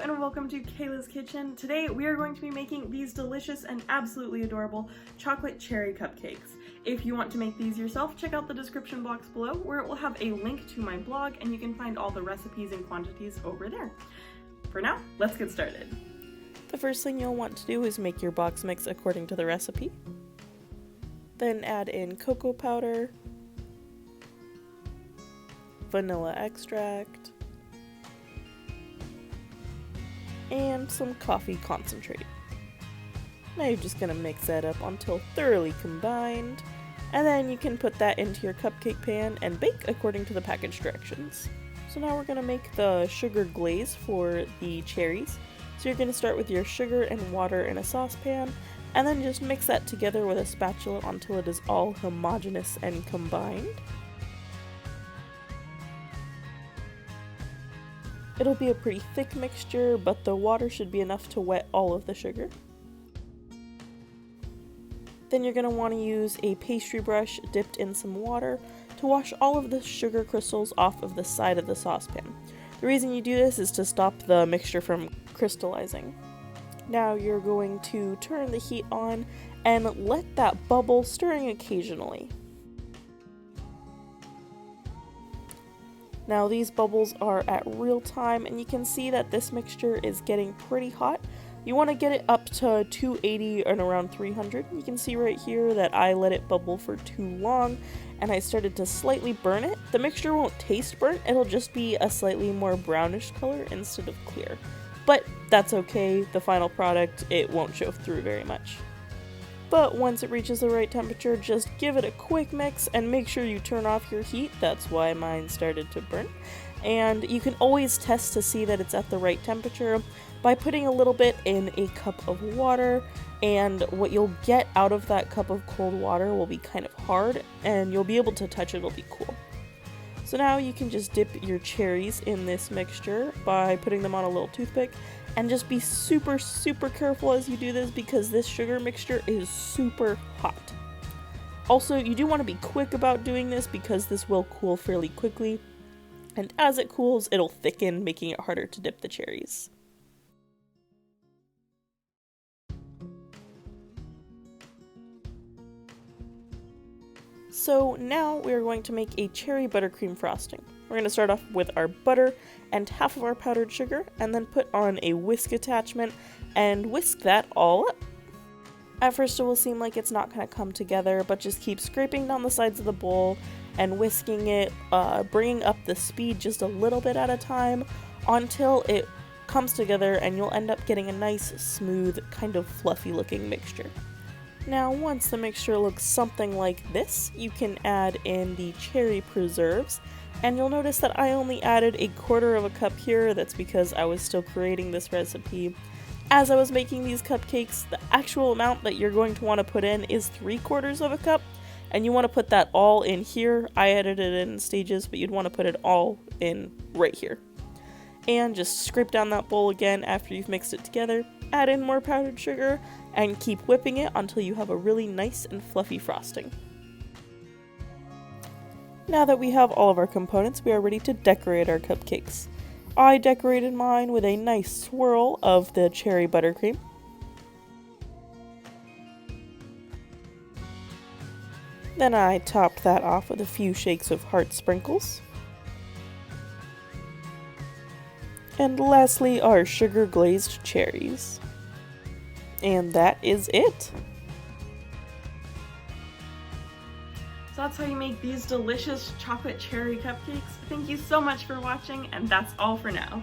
and welcome to Kayla's Kitchen. Today we are going to be making these delicious and absolutely adorable chocolate cherry cupcakes. If you want to make these yourself, check out the description box below where it will have a link to my blog and you can find all the recipes and quantities over there. For now, let's get started. The first thing you'll want to do is make your box mix according to the recipe. Then add in cocoa powder, vanilla extract, and some coffee concentrate. Now you're just going to mix that up until thoroughly combined, and then you can put that into your cupcake pan and bake according to the package directions. So now we're going to make the sugar glaze for the cherries. So you're going to start with your sugar and water in a saucepan, and then just mix that together with a spatula until it is all homogeneous and combined. It'll be a pretty thick mixture, but the water should be enough to wet all of the sugar. Then you're going to want to use a pastry brush dipped in some water to wash all of the sugar crystals off of the side of the saucepan. The reason you do this is to stop the mixture from crystallizing. Now you're going to turn the heat on and let that bubble, stirring occasionally. Now these bubbles are at real time and you can see that this mixture is getting pretty hot. You want to get it up to 280 and around 300. You can see right here that I let it bubble for too long and I started to slightly burn it. The mixture won't taste burnt, it'll just be a slightly more brownish color instead of clear. But that's okay, the final product, it won't show through very much. But once it reaches the right temperature, just give it a quick mix and make sure you turn off your heat. That's why mine started to burn. And you can always test to see that it's at the right temperature by putting a little bit in a cup of water, and what you'll get out of that cup of cold water will be kind of hard and you'll be able to touch it, it'll be cool. So now you can just dip your cherries in this mixture by putting them on a little toothpick, and just be super careful as you do this because this sugar mixture is super hot. Also, you do want to be quick about doing this because this will cool fairly quickly, and as it cools, it'll thicken, making it harder to dip the cherries. So now we are going to make a cherry buttercream frosting. We're going to start off with our butter and half of our powdered sugar, and then put on a whisk attachment and whisk that all up. At first it will seem like it's not going to come together, but just keep scraping down the sides of the bowl and whisking it, bringing up the speed just a little bit at a time until it comes together and you'll end up getting a nice, smooth, kind of fluffy looking mixture. Now once the mixture looks something like this, you can add in the cherry preserves, and you'll notice that I only added a quarter of a cup here. That's because I was still creating this recipe. As I was making these cupcakes, the actual amount that you're going to want to put in is 3/4 of a cup, and you want to put that all in here. I added it in stages, but you'd want to put it all in right here. And just scrape down that bowl again after you've mixed it together, add in more powdered sugar, and keep whipping it until you have a really nice and fluffy frosting. Now that we have all of our components, we are ready to decorate our cupcakes. I decorated mine with a nice swirl of the cherry buttercream. Then I topped that off with a few shakes of heart sprinkles. And lastly, our sugar glazed cherries. And that is it. So that's how you make these delicious chocolate cherry cupcakes. Thank you so much for watching, and that's all for now.